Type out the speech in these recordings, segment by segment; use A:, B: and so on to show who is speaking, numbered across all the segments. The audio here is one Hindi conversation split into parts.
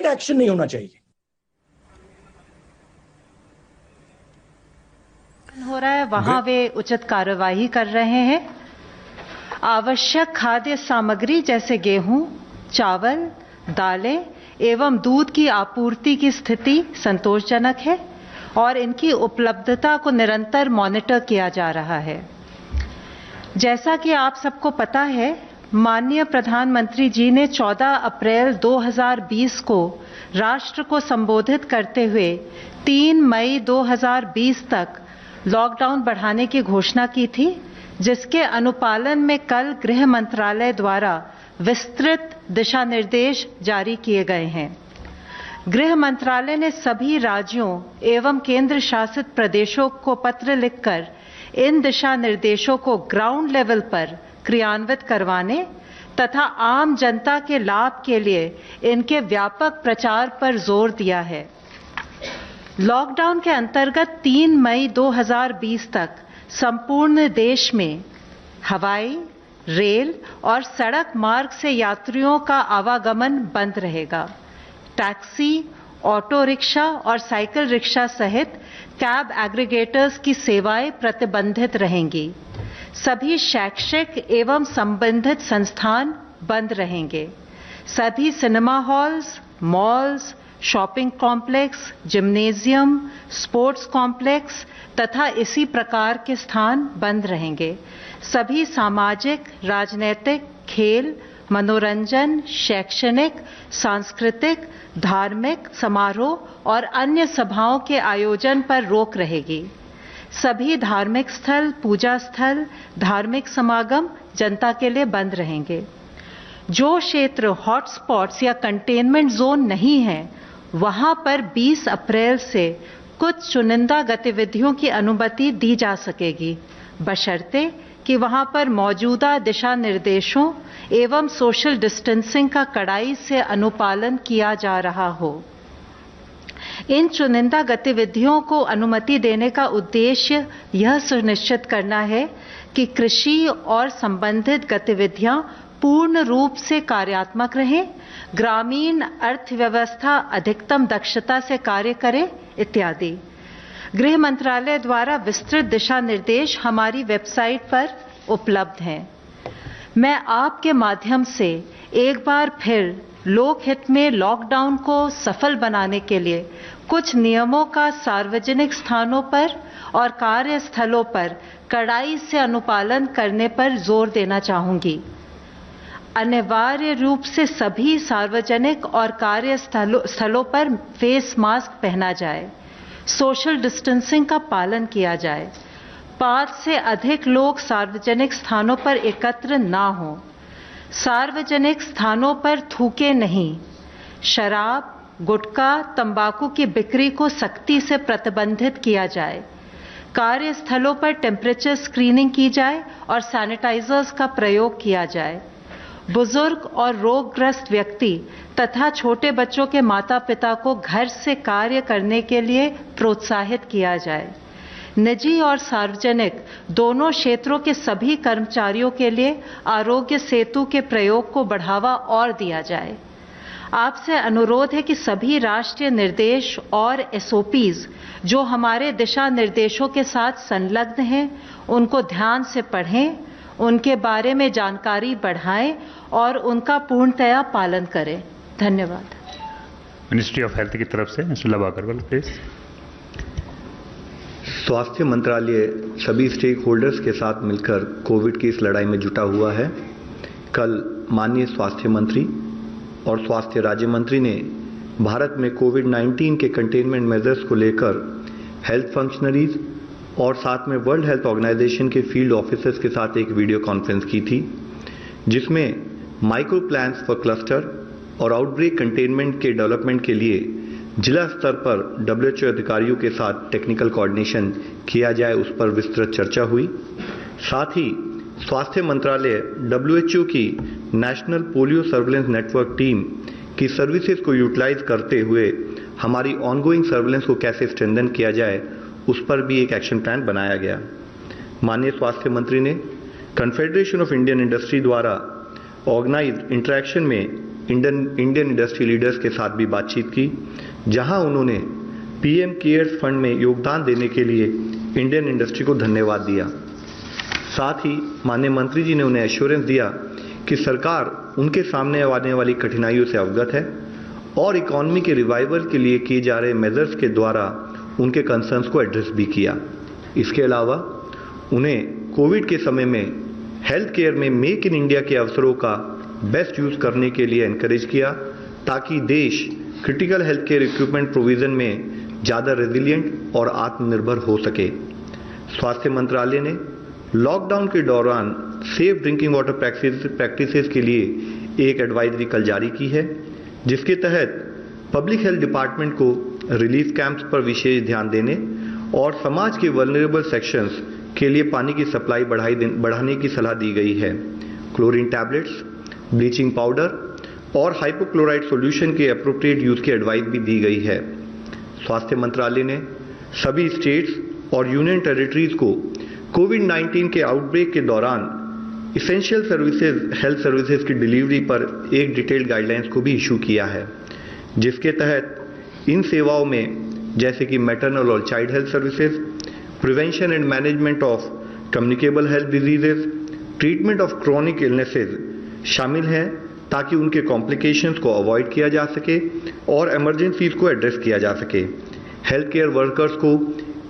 A: डिलेड एक्शन नहीं होना चाहिए।
B: हो रहा है वहां वे उचित कार्यवाही कर रहे हैं। आवश्यक खाद्य सामग्री जैसे गेहूं, चावल, दालें एवं दूध की आपूर्ति की स्थिति संतोषजनक है और इनकी उपलब्धता को निरंतर मॉनिटर किया जा रहा है। जैसा कि आप सबको पता है, माननीय प्रधानमंत्री जी ने 14 अप्रैल 2020 को राष्ट्र को संबोधित करते हुए 3 मई 2020 तक लॉकडाउन बढ़ाने की घोषणा की थी, जिसके अनुपालन में कल गृह मंत्रालय द्वारा विस्तृत दिशा निर्देश जारी किए गए हैं। गृह मंत्रालय ने सभी राज्यों एवं केंद्र शासित प्रदेशों को पत्र लिखकर इन दिशा निर्देशों को ग्राउंड लेवल पर क्रियान्वित करवाने तथा आम जनता के लाभ के लिए इनके व्यापक प्रचार पर जोर दिया है। लॉकडाउन के अंतर्गत 3 मई 2020 तक संपूर्ण देश में हवाई, रेल और सड़क मार्ग से यात्रियों का आवागमन बंद रहेगा। टैक्सी, ऑटो रिक्शा और साइकिल रिक्शा सहित कैब एग्रीगेटर्स की सेवाएं प्रतिबंधित रहेंगी। सभी शैक्षिक एवं संबंधित संस्थान बंद रहेंगे। सभी cinema halls, malls, shopping complex, gymnasium, sports complex तथा इसी प्रकार के स्थान बंद रहेंगे। सभी सामाजिक, राजनीतिक, खेल, मनोरंजन, शैक्षणिक, सांस्कृतिक, धार्मिक समारोह और अन्य सभाओं के आयोजन पर रोक रहेगी। सभी धार्मिक स्थल, पूजा स्थल, धार्मिक समागम जनता के लिए बंद रहेंगे। जो क्षेत्र हॉटस्पॉट्स या कंटेनमेंट जोन नहीं है, वहां पर 20 अप्रैल से कुछ चुनिंदा गतिविधियों की अनुमति दी जा सकेगी, बशर्ते कि वहां पर मौजूदा दिशा निर्देशों एवं सोशल डिस्टेंसिंग का कड़ाई से अनुपालन किया जा रहा हो। इन चुनिंदा गतिविधियों को अनुमति देने का उद्देश्य यह सुनिश्चित करना है कि कृषि और संबंधित गतिविधियां पूर्ण रूप से कार्यात्मक रहें, ग्रामीण अर्थव्यवस्था अधिकतम दक्षता से कार्य करे इत्यादि। गृह मंत्रालय द्वारा विस्तृत दिशा निर्देश हमारी वेबसाइट पर उपलब्ध हैं। मैं आपके माध्यम से एक बार फिर लोकहित में लॉकडाउन को सफल बनाने के लिए कुछ नियमों का सार्वजनिक स्थानों पर और कार्यस्थलों पर कड़ाई से अनुपालन करने पर जोर देना चाहूंगी। अनिवार्य रूप से सभी सार्वजनिक और कार्यस्थलों पर फेस मास्क पहना जाए, सोशल डिस्टेंसिंग का पालन किया जाए, 5 से अधिक लोग सार्वजनिक स्थानों पर एकत्र ना हों, सार्वजनिक स्थानों पर थूके नहीं, शराब, गुटखा, तंबाकू की बिक्री को सख्ती से प्रतिबंधित किया जाए, कार्यस्थलों पर टेम्परेचर स्क्रीनिंग की जाए और सैनिटाइजर्स का प्रयोग किया जाए। बुजुर्ग और रोगग्रस्त व्यक्ति तथा छोटे बच्चों के माता पिता को घर से कार्य करने के लिए प्रोत्साहित किया जाए। निजी और सार्वजनिक दोनों क्षेत्रों के सभी कर्मचारियों के लिए आरोग्य सेतु के प्रयोग को बढ़ावा और दिया जाए। आपसे अनुरोध है कि सभी राष्ट्रीय निर्देश और एसओपीज जो हमारे दिशा निर्देशों के साथ संलग्न हैं, उनको ध्यान से पढ़ें, उनके बारे में जानकारी बढ़ाएं और उनका पूर्णतया पालन करें। धन्यवाद।
C: मिनिस्ट्री ऑफ हेल्थ की तरफ से मिस्टर लव अग्रवाल प्लीज।
D: स्वास्थ्य मंत्रालय सभी स्टेक होल्डर्स के साथ मिलकर कोविड की इस लड़ाई में जुटा हुआ है। कल माननीय स्वास्थ्य मंत्री और स्वास्थ्य राज्य मंत्री ने भारत में कोविड-19 के कंटेनमेंट मेजर्स को लेकर हेल्थ फंक्शनरीज और साथ में वर्ल्ड हेल्थ ऑर्गेनाइजेशन के फील्ड ऑफिसर्स के साथ एक वीडियो कॉन्फ्रेंस की थी, जिसमें माइक्रो प्लान्स फॉर क्लस्टर और आउटब्रेक कंटेनमेंट के डेवलपमेंट के लिए जिला स्तर पर WHO अधिकारियों के साथ टेक्निकल कोऑर्डिनेशन किया जाए, उस पर विस्तृत चर्चा हुई। साथ ही स्वास्थ्य मंत्रालय WHO की national polio surveillance network team की सर्विसेज को यूटिलाइज करते हुए हमारी ऑनगोइंग सर्विलेंस को कैसे स्ट्रेंथन किया जाए, उस पर भी एक एक्शन प्लान बनाया गया। माननीय स्वास्थ्य मंत्री ने कन्फेडरेशन ऑफ इंडियन इंडस्ट्री द्वारा ऑर्गेनाइज्ड इंटरेक्शन में इंडियन इंडस्ट्री लीडर्स के साथ भी बातचीत की, जहां उन्होंने पीएम केयर्स फंड में योगदान देने के लिए इंडियन इंडस्ट्री को धन्यवाद दिया। साथ ही माननीय मंत्री जी ने उन्हें एश्योरेंस दिया कि सरकार उनके सामने आने वाली कठिनाइयों से अवगत है और इकोनॉमी के रिवाइवल के लिए किए जा रहे मेजर्स के द्वारा उनके कंसर्न्स को एड्रेस भी किया। इसके अलावा उन्हें कोविड के समय में हेल्थ केयर में मेक इन इंडिया के अवसरों का बेस्ट यूज करने के लिए एनकरेज किया, ताकि देश critical health care equipment provision में ज़्यादा रेजिलिएंट और आत्मनिर्भर हो सके। स्वास्थ्य मंत्रालय ने लॉकडाउन के दौरान सेफ ड्रिंकिंग वाटर प्रैक्टिसेस के लिए एक एडवाइजरी कल जारी की है, जिसके तहत पब्लिक हेल्थ डिपार्टमेंट को रिलीफ कैंप्स पर विशेष ध्यान देने और समाज के वल्नरेबल सेक्शंस के लिए पानी की सप्लाई बढ़ाने की सलाह दी गई है। क्लोरीन टैबलेट्स, ब्लीचिंग पाउडर और हाइपोक्लोराइड सॉल्यूशन के एप्रोप्रिएट यूज की एडवाइस भी दी गई है। स्वास्थ्य मंत्रालय ने सभी स्टेट्स और यूनियन टेरिटरीज को कोविड-19 के आउटब्रेक के दौरान इसेंशियल सर्विसेज हेल्थ सर्विसेज की डिलीवरी पर एक डिटेल्ड गाइडलाइंस को भी इशू किया है, जिसके तहत इन सेवाओं में जैसे कि मैटरनल और child health services, prevention and management of communicable health diseases, treatment of chronic illnesses शामिल हैं, ताकि उनके कॉम्प्लिकेशंस को अवॉइड किया जा सके और इमरजेंसीज को एड्रेस किया जा सके। हेल्थ केयर वर्कर्स को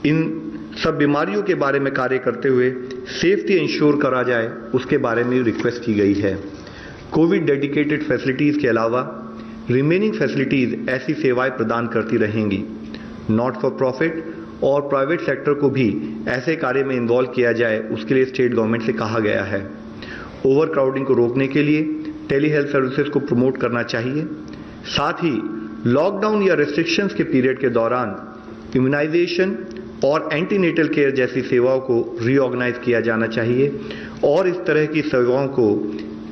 D: इन सब बीमारियों के बारे में कार्य करते हुए सेफ्टी इंश्योर करा जाए, उसके बारे में रिक्वेस्ट की गई है। कोविड डेडिकेटेड फैसिलिटीज़ के अलावा रिमेनिंग फैसिलिटीज़ ऐसी सेवाएं प्रदान करती रहेंगी। नॉट फॉर प्रॉफिट और प्राइवेट सेक्टर को भी ऐसे कार्य में इन्वॉल्व किया जाए, उसके लिए स्टेट गवर्नमेंट से कहा गया है। ओवर क्राउडिंग को रोकने के लिए टेली हेल्थ सर्विसेज को प्रमोट करना चाहिए। साथ ही लॉकडाउन या रेस्ट्रिक्शंस के पीरियड के दौरान इम्यूनाइजेशन और एंटीनेटल केयर जैसी सेवाओं को रीऑर्गेनाइज किया जाना चाहिए और इस तरह की सेवाओं को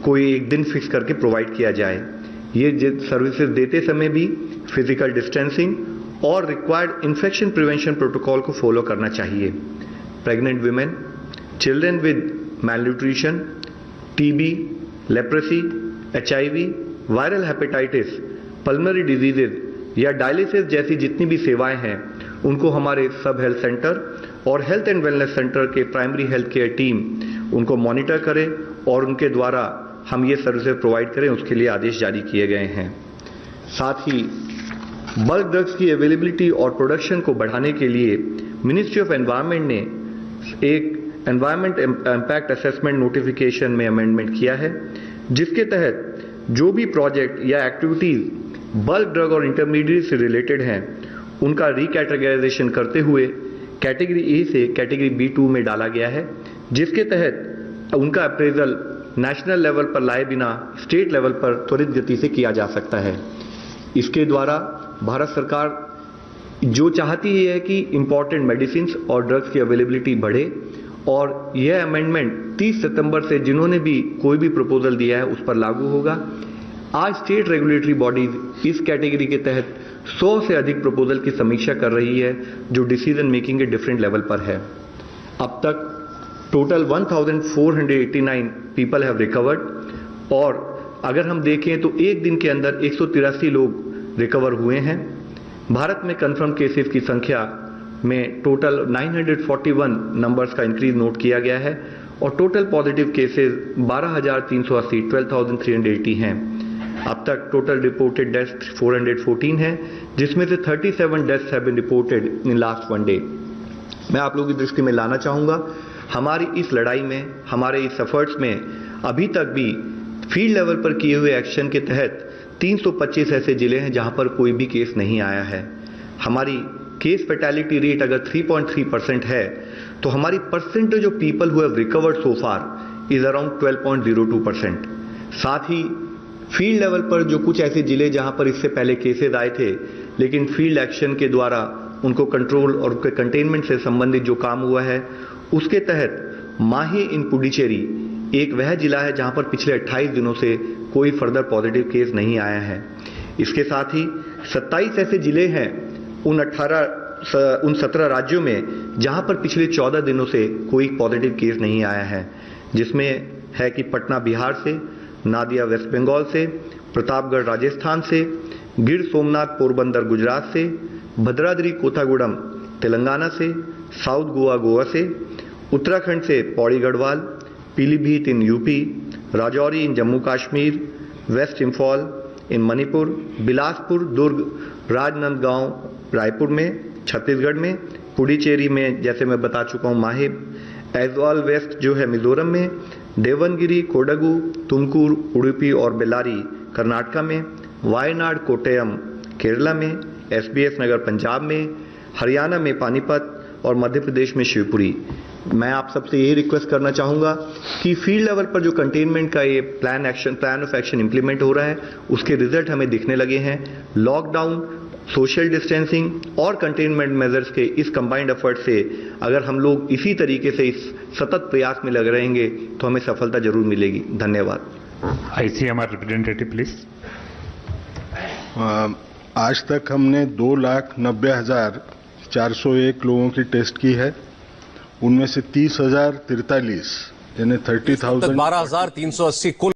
D: कोई एक दिन फिक्स करके प्रोवाइड किया जाए। ये सर्विसेज देते समय भी फिजिकल डिस्टेंसिंग और रिक्वायर्ड इन्फेक्शन प्रिवेंशन प्रोटोकॉल को फॉलो करना चाहिए। Pregnant women, children with malnutrition, TB, leprosy, HIV, viral hepatitis, pulmonary diseases या डायलिसिस जैसी जितनी भी सेवाएं हैं, उनको हमारे सब हेल्थ सेंटर और हेल्थ एंड वेलनेस सेंटर के प्राइमरी हेल्थ केयर टीम उनको मॉनिटर करें और उनके द्वारा हम ये सर्विसेज प्रोवाइड करें, उसके लिए आदेश जारी किए गए हैं। साथ ही बल्क ड्रग्स की अवेलेबिलिटी और प्रोडक्शन को बढ़ाने के लिए मिनिस्ट्री ऑफ एनवायरनमेंट ने एक एनवायरनमेंट इम्पैक्ट असेसमेंट नोटिफिकेशन में अमेंडमेंट किया है, जिसके तहत जो भी प्रोजेक्ट या एक्टिविटीज बल्क ड्रग और इंटरमीडिएट से रिलेटेड हैं, उनका रिकैटेगराइजेशन करते हुए कैटेगरी ए से कैटेगरी B2 में डाला गया है, जिसके तहत उनका अप्रेजल नेशनल लेवल पर लाए बिना स्टेट लेवल पर त्वरित गति से किया जा सकता है। इसके द्वारा भारत सरकार जो चाहती है कि इम्पॉर्टेंट मेडिसिन और ड्रग्स की अवेलेबिलिटी बढ़े, और यह अमेंडमेंट 30 सितंबर से जिन्होंने भी कोई भी प्रपोजल दिया है उस पर लागू होगा। आज स्टेट रेगुलेटरी बॉडीज इस कैटेगरी के तहत 100 से अधिक प्रपोजल की समीक्षा कर रही है, जो डिसीजन मेकिंग के डिफरेंट लेवल पर है। अब तक टोटल 1489 पीपल हैव रिकवर्ड, और अगर हम देखें तो एक दिन के अंदर 183 लोग रिकवर हुए हैं। भारत में कंफर्म केसेस की संख्या में टोटल 941 नंबर्स का इंक्रीज नोट किया गया है और टोटल पॉजिटिव केसेस 12,380 12,380 हैं। अब तक टोटल रिपोर्टेड डेथ्स 414 हैं, जिसमें से 37 deaths have been reported in last 1 day. मैं आप लोगों की दृष्टि में लाना चाहूँगा, हमारी इस लड़ाई में, हमारे इस एफर्ट्स में अभी तक भी फील्ड लेवल पर किए हुए एक्शन के तहत 325 ऐसे जिले हैं जहां पर कोई भी केस नहीं आया है। हमारी केस फैटेलिटी रेट अगर 3.3% है, तो हमारी percentage of people who have recovered so far is around 12.02%। साथ ही फील्ड लेवल पर जो कुछ ऐसे जिले जहां पर इससे पहले केसेस आए थे, लेकिन फील्ड एक्शन के द्वारा उनको कंट्रोल और उनके कंटेनमेंट से संबंधित जो काम हुआ है, उसके तहत माही इन पुडुचेरी एक वह जिला है जहां पर पिछले 28 दिनों से कोई फर्दर पॉजिटिव केस नहीं आया है। इसके साथ ही 27 ऐसे जिले हैं उन 17 राज्यों में जहां पर पिछले 14 दिनों से कोई पॉजिटिव केस नहीं आया है, जिसमें है कि पटना बिहार से, नादिया वेस्ट बंगाल से, प्रतापगढ़ राजस्थान से, गिर सोमनाथ पोरबंदर गुजरात से, भद्राद्री कोथागुड़म तेलंगाना से, साउथ गोवा गोवा से, उत्तराखंड से Pauri Garhwal, Pilibhit in UP, Rajouri in Jammu Kashmir, West Imphal in Manipur, Bilaspur, Durg, Rajnandgaon Raipur में, छत्तीसगढ़ में, पुडुचेरी में जैसे मैं बता चुका हूँ माहे, ऐजवाल वेस्ट जो है मिजोरम में, देवनगिरी, कोडगु, तुमकुर, उडुपी और बेल्लारी कर्नाटका में, वायनाड कोट्टयम केरला में, SBS नगर पंजाब में, हरियाणा में पानीपत और मध्य प्रदेश में शिवपुरी। मैं आप सबसे यही रिक्वेस्ट करना चाहूँगा कि फील्ड लेवल पर जो कंटेनमेंट का ये प्लान ऑफ एक्शन इम्प्लीमेंट हो रहा है उसके रिजल्ट हमें दिखने लगे हैं। लॉकडाउन, सोशल डिस्टेंसिंग और कंटेनमेंट मेजर्स के इस कंबाइंड एफर्ट से अगर हम लोग इसी तरीके से इस सतत प्रयास में लग रहेंगे तो हमें सफलता जरूर मिलेगी। धन्यवाद।
C: ICMR representative please.
A: आज तक हमने 2,90,401 लोगों की टेस्ट की है, उनमें से 30,043 यानी 30,000
E: 12,380 कुल